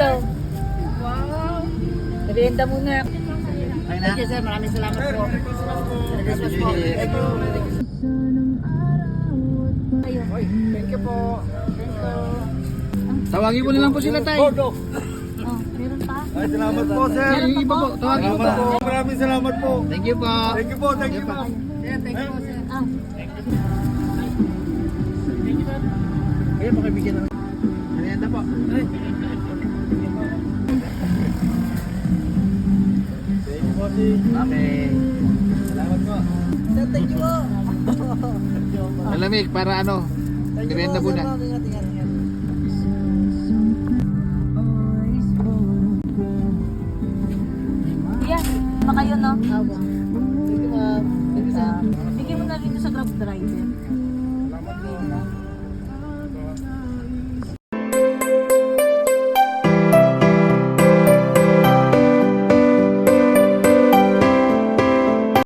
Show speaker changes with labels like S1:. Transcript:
S1: daw. Wow. Merienda muna.
S2: Thank you, sir. Maraming salamat po. Merry Christmas po. Thank you. Thank you po. Thank you.
S3: Tawagin mo na lang po sila, tay.
S1: Oh, meron pa?
S4: Ay, salamat po, sir.
S3: Yung iba po, tawagin mo pa.
S4: Maraming salamat po.
S3: Thank you po.
S4: Thank you po, thank you po.
S2: Sir, thank you po, sir.
S1: Ah.
S3: Kaya makibigyan ng merienda po. Okay.
S4: Salamat po.
S2: Sir, thank you po.
S3: Malamig para ano. Merienda
S2: po,
S3: muna.
S2: sir. Ingat.
S1: Yan, baka yun, no?
S2: Thank you, ma'am. Thank you, sir.
S1: Bigyan mo na rin sa grab driver.